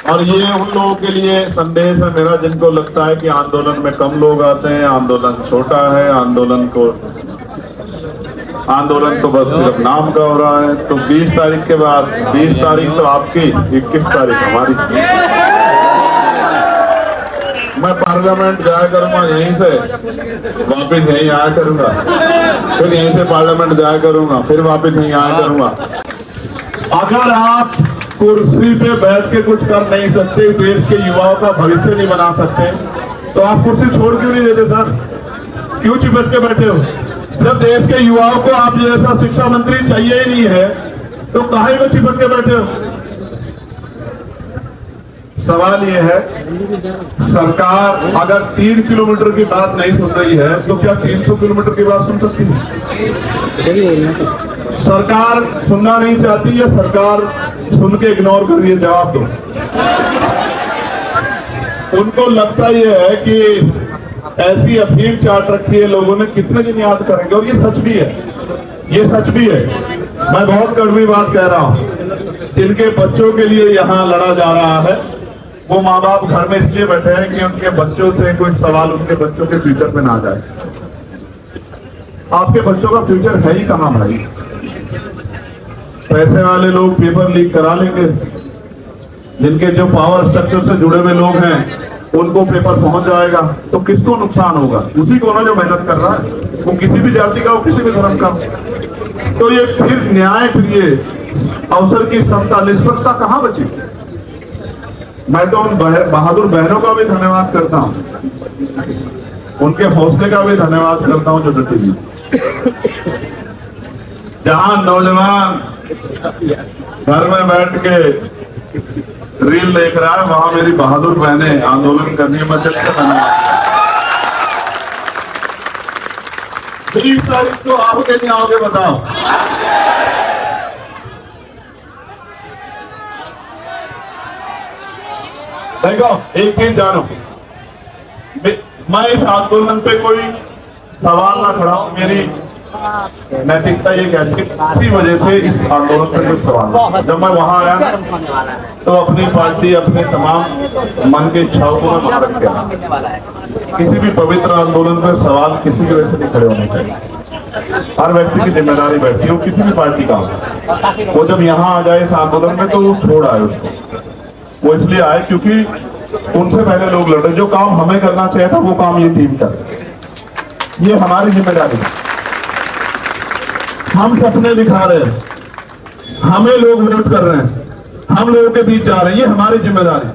और ये उन लोगों के लिए संदेश है मेरा जिनको लगता है कि आंदोलन में कम लोग आते हैं, आंदोलन छोटा है, आंदोलन तो बस सिर्फ नाम का हो रहा है। तो 20 तारीख के बाद, 20 तारीख तो आपकी, 21 तारीख हमारी। मैं पार्लियामेंट जाया करूंगा, यहीं से वापस यहीं आया करूंगा, फिर यहीं से पार्लियामेंट जाया करूंगा, फिर वापस यहीं आया करूंगा। अगर आप कुर्सी पे बैठ के कुछ कर नहीं सकते, देश के युवाओं का भविष्य नहीं बना सकते, तो आप कुर्सी छोड़ क्यों नहीं देते सर? क्यों चिपट के बैठे हो? जब देश के युवाओं को आप जैसा शिक्षा मंत्री चाहिए ही नहीं है, तो काहे को चिपट के बैठे हो? सवाल यह है, सरकार अगर 3 किलोमीटर की बात नहीं सुन रही है, तो क्या 300 किलोमीटर की बात सुन सकती है? सरकार सुनना नहीं चाहती, या सरकार सुन के इग्नोर कर रही है? जवाब दो। उनको लगता यह है कि ऐसी अफीम चाट रखी है लोगों ने, कितने दिन याद करेंगे। और ये सच भी है, ये सच भी है। मैं बहुत कड़वी बात कह रहा हूं। जिनके बच्चों के लिए यहाँ लड़ा जा रहा है, वो माँ बाप घर में इसलिए बैठे हैं कि उनके बच्चों से कोई सवाल उनके बच्चों के फ्यूचर में ना जाए। आपके बच्चों का फ्यूचर है ही कहां भाई? पैसे वाले लोग पेपर लीक करा लेंगे, जिनके जो पावर स्ट्रक्चर से जुड़े हुए लोग हैं उनको पेपर पहुंच जाएगा, तो किसको नुकसान होगा? उसी को ना जो मेहनत कर रहा है, वो किसी भी जाति का हो, किसी भी धर्म का हो। तो ये फिर न्याय, फिर ये अवसर की समता, निष्पक्षता कहां बची? मैं तो उन बहादुर बहनों का भी धन्यवाद करता हूं, उनके हौसले का भी धन्यवाद करता हूं जो डटी हुई। जहां नौजवान घर में बैठ के रील देख रहा है, वहां मेरी बहादुर बहनें आंदोलन करने में चल के धन्यवाद। 20 तारीख को आओगे नहीं आओगे बताओ? देखो, एक चीज जानो, मैं इस आंदोलन पे कोई सवाल ना खड़ा हूं। मेरी नैतिकता ये कहती है इसी वजह से इस आंदोलन पे कोई सवाल नहीं। जब मैं वहां आया तो अपनी पार्टी, अपने तमाम मन की इच्छाओं को मैं रख के, किसी भी पवित्र आंदोलन पे सवाल किसी की वजह से नहीं खड़े होने चाहिए। हर व्यक्ति की जिम्मेदारी बैठती है, वो किसी भी पार्टी का हो। वो जब यहाँ आ जाए इस आंदोलन में, तो वो छोड़ आए उसको। वो इसलिए आए क्योंकि उनसे पहले लोग लड़े। जो काम हमें करना चाहिए था, वो काम ये टीम कर। ये हमारी जिम्मेदारी है। हम सपने दिखा रहे हैं, हमें लोग वोट कर रहे हैं, हम लोगों के बीच जा रहे हैं, ये हमारी जिम्मेदारी।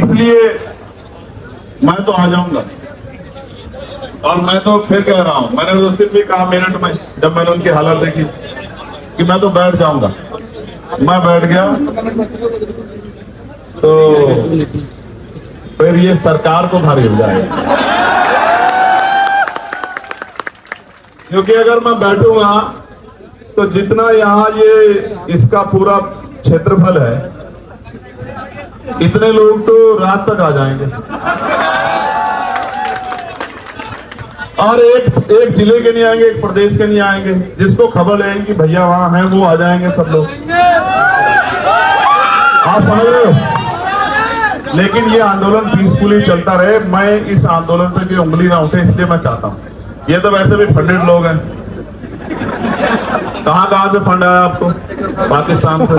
इसलिए मैं तो आ जाऊंगा, और मैं तो फिर कह रहा हूं, मैंने उस दिन भी कहा मेरठ में, जब मैंने उनकी हालत देखी, कि मैं तो बैठ जाऊंगा। मैं बैठ गया तो फिर ये सरकार को भारी हो जाएगा, क्योंकि अगर मैं बैठूंगा तो जितना यहाँ ये इसका पूरा क्षेत्रफल है, इतने लोग तो रात तक आ जाएंगे। और एक जिले के नहीं आएंगे, एक प्रदेश के नहीं आएंगे। जिसको खबर रहेगी कि भैया वहां हैं, वो आ जाएंगे सब लोग। आप समझ रहे हो? लेकिन ये आंदोलन पीसफुली चलता रहे। मैं इस आंदोलन पे भी उंगली ना उठे, इसलिए मैं चाहता हूँ। ये तो वैसे भी फंडेड लोग हैं। कहाँ से फंड आया आपको? पाकिस्तान से।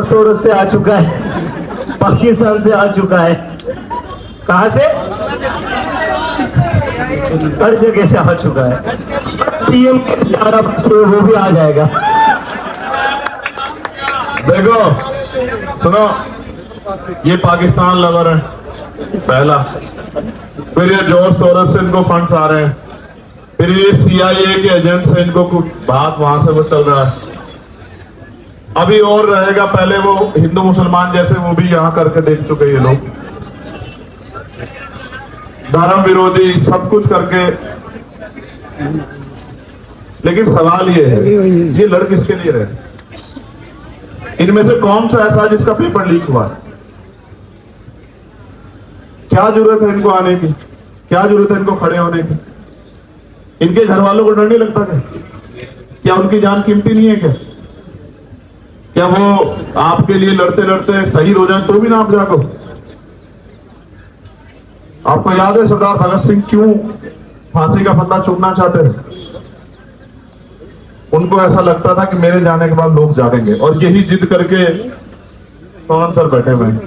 सोर्स से आ चुका है, पाकिस्तान से आ चुका है। कहाँ से? हर जगह से आ चुका है। पीएम सारा वो भी आ जाएगा। देखो सुनो, ये पाकिस्तान लवर है पहला, फिर ये जॉर्ज सोरोस से इनको फंड्स आ रहे हैं, फिर ये CIA के एजेंट से इनको कुछ बात वहां से वो चल रहा है। अभी और रहेगा, पहले वो हिंदू मुसलमान जैसे वो भी यहाँ करके देख चुके ये लोग, धर्म विरोधी सब कुछ करके। लेकिन सवाल ये है, ये लड़ किसके लिए रहे? इनमें से कौन सा ऐसा जिसका पेपर लीक हुआ है? क्या जरूरत है इनको आने की? क्या जरूरत है इनको खड़े होने की? इनके घर वालों को डर नहीं लगता क्या उनकी जान कीमती नहीं है क्या? क्या वो आपके लिए लड़ते लड़ते शहीद हो जाए तो भी ना आप जागो? आपको याद है सरदार भगत सिंह क्यों फांसी का फंदा चूमना चाहते थे? उनको ऐसा लगता था कि मेरे जाने के बाद लोग जागेंगे, और यही जिद करके सोनम सर बैठे हुए हैं।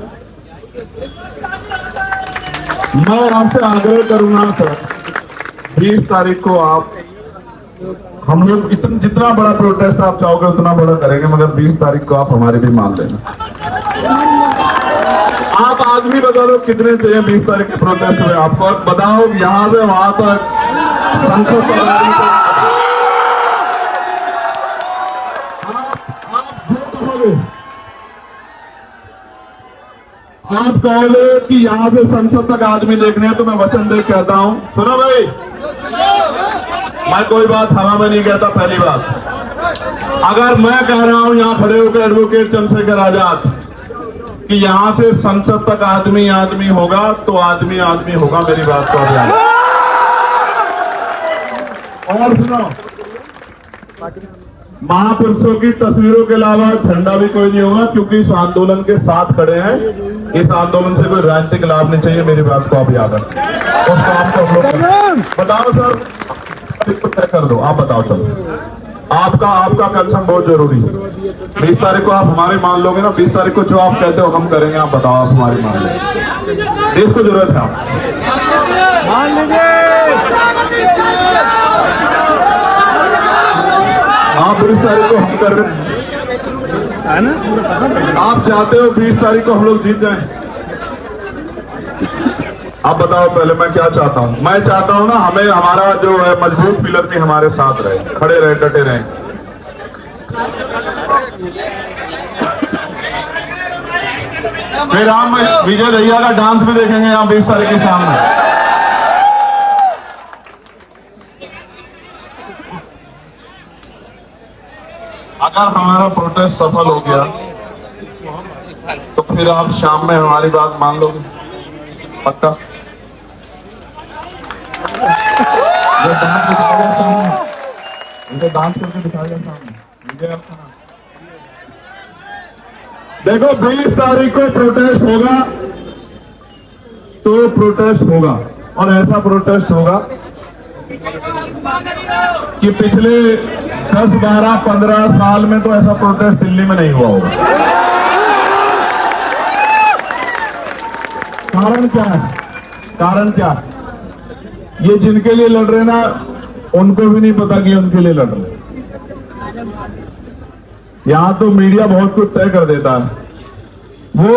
मैं आपसे आग्रह करूंगा सर, 20 तारीख को आप, हम लोग जितना बड़ा प्रोटेस्ट आप चाहोगे उतना बड़ा करेंगे, मगर 20 तारीख को आप हमारी भी मान लेना। आप आदमी बता दो कितने चाहिए 20 तारीख के प्रोटेस्ट में आपको, और बताओ यहां से वहां तक संसद आप कहोगे कि यहां से संसद तक आदमी देखने हैं, तो मैं वचन दे कहता हूं, सुनो भाई, मैं कोई बात हवा में नहीं कहता। पहली बात, अगर मैं कह रहा हूं यहां खड़े होकर एडवोकेट चंद्रशेखर आजाद कि यहां से संसद तक आदमी आदमी होगा, तो आदमी आदमी होगा, मेरी बात को ध्यान। और सुनो, महापुरुषों की तस्वीरों के अलावा झंडा भी कोई नहीं होगा, क्योंकि इस आंदोलन के साथ खड़े हैं। इस आंदोलन से कोई राजनीतिक लाभ नहीं चाहिए, मेरी बात को आप याद रखें। उस काम को हम लोग बताओ सर, तय कर दो, आप बताओ सर, आपका कंसर्न बहुत जरूरी है। 20 तारीख को आप हमारे मान लोगे ना? 20 तारीख को जो आप कहते हो हम करेंगे, आप बताओ, आप हमारी मान लो, देश को जरूरत है, आप मान लीजिए। आप 20 तारीख को हम कर रहे हैं ना, पूरा पसंद। आप चाहते हो 20 तारीख को हम लोग जीत जाएं? आप बताओ पहले, मैं क्या चाहता हूं? मैं चाहता हूं ना, हमें हमारा जो है मजबूत पिलर भी हमारे साथ रहे, खड़े रहे, डटे रहे। फिर हम विजय दहिया का डांस भी देखेंगे यहाँ 20 तारीख के सामने। अगर हमारा प्रोटेस्ट सफल हो गया तो फिर आप शाम में हमारी बात मान लोगे? पक्का? जो डांस दिखाएगा सामने, उनको डांस करके दिखाएगा सामने। देखो 20 तारीख को प्रोटेस्ट होगा तो प्रोटेस्ट होगा, और ऐसा प्रोटेस्ट होगा कि पिछले 10, 12, 15 साल में तो ऐसा प्रोटेस्ट दिल्ली में नहीं हुआ होगा। कारण क्या है? कारण क्या? ये जिनके लिए लड़ रहे ना, उनको भी नहीं पता कि उनके लिए लड़ रहे। यहां तो मीडिया बहुत कुछ तय कर देता है। वो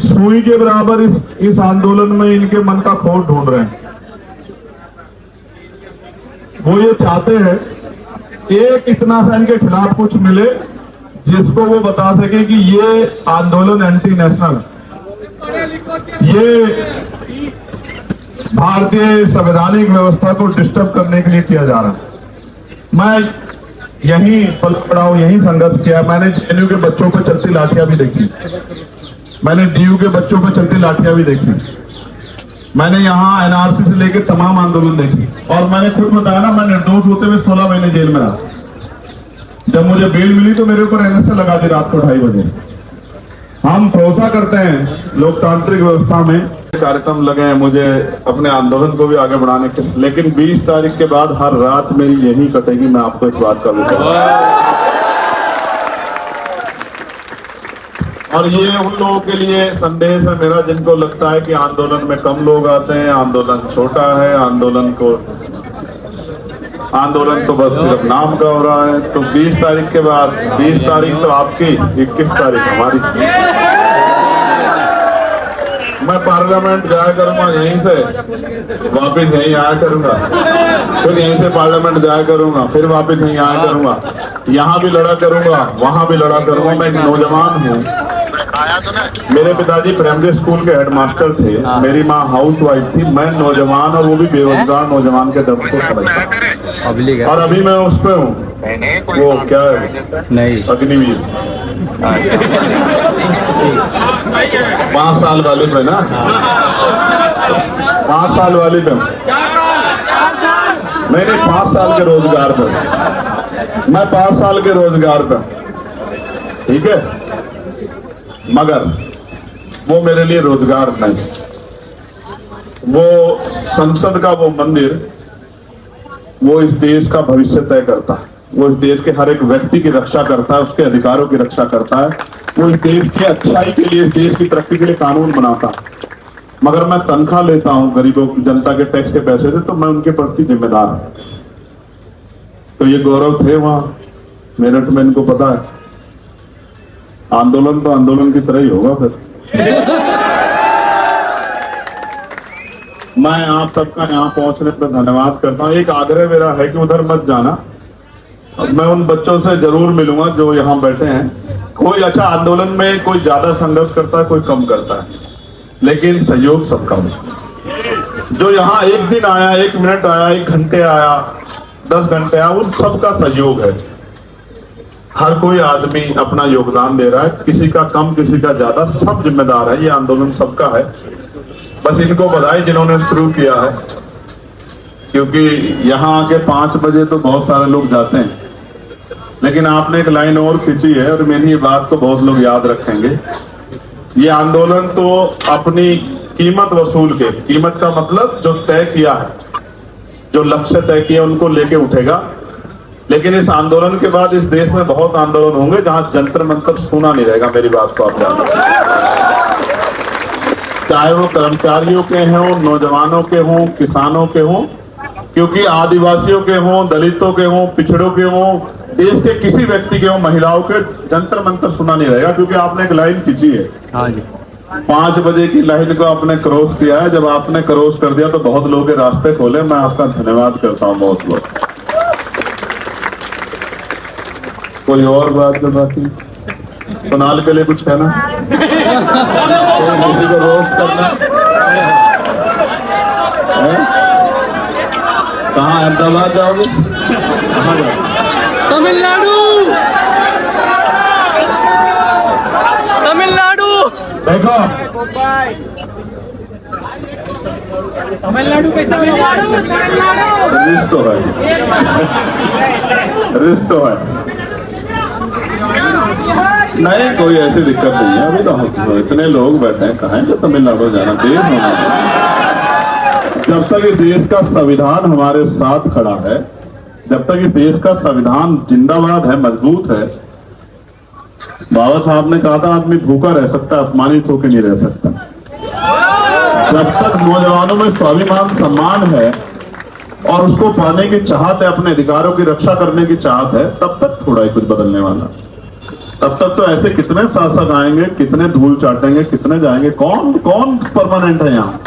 सुई के बराबर इस आंदोलन में इनके मन का खोट ढूंढ रहे हैं। वो ये चाहते हैं एक इतना सा इनके खिलाफ कुछ मिले जिसको वो बता सके कि ये आंदोलन एंटी नेशनल, ये भारतीय संवैधानिक व्यवस्था को डिस्टर्ब करने के लिए किया जा रहा है। मैं यहीं पल पड़ा हूं, यहीं संघर्ष किया। मैंने जेएनयू के बच्चों पर चलती लाठियां भी देखी, मैंने डीयू के बच्चों पर चलती लाठियां भी देखी, मैंने यहाँ एनआरसी से लेकर तमाम आंदोलन देखी, और मैंने खुद बताया ना, मैं निर्दोष होते हुए 16 महीने जेल में रहा। जब मुझे बेल मिली तो मेरे ऊपर एनएसए लगा दी रात को 2:30 बजे। हम भरोसा करते हैं लोकतांत्रिक व्यवस्था में। कार्यक्रम लगे हैं मुझे अपने आंदोलन को भी आगे बढ़ाने के, लेकिन 20 तारीख के बाद हर रात मेरी यही कटेगी, मैं आपको इस बात का बताऊं। और ये उन लोगों के लिए संदेश है मेरा जिनको लगता है कि आंदोलन में कम लोग आते हैं, आंदोलन छोटा है, आंदोलन तो बस सिर्फ नाम का हो रहा है। तो 20 तारीख के बाद, 20 तारीख तो आपकी, 21 तारीख हमारी। मैं पार्लियामेंट जाया करूंगा, यहीं से वापस यहीं आया करूंगा, फिर यहीं से पार्लियामेंट जाया करूंगा, फिर वापस यहीं आया करूंगा, यहाँ भी लड़ा करूंगा, वहां भी लड़ा करूंगा। मैं एक नौजवान हूँ, मेरे पिताजी प्राइमरी स्कूल के हेडमास्टर थे, मेरी माँ हाउस वाइफ थी, मैं नौजवान और वो भी बेरोजगार नौजवान के दर्द को समझता, और अभी मैं उस पे हूँ, वो क्या है नहीं अग्निवीर 5 साल वाले पे ना, 5 साल वाले पे मैंने 5 साल के रोजगार पर, मैं 5 साल के रोजगार पर ठीक है, मगर वो मेरे लिए रोजगार नहीं, वो संसद का वो मंदिर वो इस देश का भविष्य तय करता है, वो इस देश के हर एक व्यक्ति की रक्षा करता है, उसके अधिकारों की रक्षा करता है, वो इस देश की अच्छाई के लिए, इस देश की तरक्की के लिए कानून बनाता है। मगर मैं तनख्वाह लेता हूं गरीबों जनता के टैक्स के पैसे से, तो मैं उनके प्रति जिम्मेदार हूं। तो ये गौरव थे वहां मेरठ में, इनको पता है। आंदोलन तो आंदोलन की तरह ही होगा फिर। मैं आप सबका यहाँ पहुंचने पर धन्यवाद करता हूँ। एक आग्रह मेरा है कि उधर मत जाना, मैं उन बच्चों से जरूर मिलूंगा जो यहाँ बैठे हैं। कोई अच्छा आंदोलन में कोई ज्यादा संघर्ष करता है, कोई कम करता है, लेकिन सहयोग सबका होता। जो यहाँ एक दिन आया, 1 मिनट आया, 1 घंटे आया, 10 घंटे आया, उन सबका सहयोग है। हर कोई आदमी अपना योगदान दे रहा है, किसी का कम किसी का ज्यादा, सब जिम्मेदार है। ये आंदोलन सबका है। बस इनको बधाई जिन्होंने शुरू किया है, क्योंकि यहाँ आके 5 बजे तो बहुत सारे लोग जाते हैं, लेकिन आपने एक लाइन और खींची है और मेरी ये बात को बहुत लोग याद रखेंगे। ये आंदोलन तो अपनी कीमत वसूल के, कीमत का मतलब जो तय किया है, जो लक्ष्य तय किया उनको लेके उठेगा। लेकिन इस आंदोलन के बाद इस देश में बहुत आंदोलन होंगे जहां जंतर मंतर सुना नहीं रहेगा। मेरी बात को आप जानते, चाहे वो कर्मचारियों के हों, नौजवानों के हों, किसानों के हों, क्योंकि आदिवासियों के हों, दलितों के हों, पिछड़ों के हों, देश के किसी व्यक्ति के हों, महिलाओं के, जंतर मंतर सुना नहीं रहेगा। क्योंकि आपने एक लाइन खींची है, हाँ जी, 5 बजे की लाइन को आपने क्रॉस किया है। जब आपने क्रॉस कर दिया तो बहुत लोगों के रास्ते खोले। मैं आपका धन्यवाद करता हूँ बहुत बहुत। कोई और बात जो बाकी कुणाल के लिए कुछ कहना, किसी को रोस्ट करना है? कहाँ अहमदाबाद जाओगे? तमिलनाडु, तमिलनाडु, देखो तमिलनाडु कैसा रिश्त तो है, रिश्त तो है, नहीं कोई ऐसी दिक्कत नहीं है। अभी तो इतने लोग बैठे हैं, कहाँ है तमिलनाडु जाना, देश होना। जब तक इस देश का संविधान हमारे साथ खड़ा है, जब तक इस देश का संविधान जिंदाबाद है, मजबूत है, बाबा साहब ने कहा था आदमी भूखा रह सकता है, अपमानित होकर नहीं रह सकता। जब तक नौजवानों में स्वाभिमान, सम्मान है और उसको पाने की चाहत है, अपने अधिकारों की रक्षा करने की चाहत है, तब तक थोड़ा ही कुछ बदलने वाला। तब तक तो ऐसे कितने शासक आएंगे, कितने धूल चाटेंगे, कितने जाएंगे, कौन परमानेंट है यहाँ।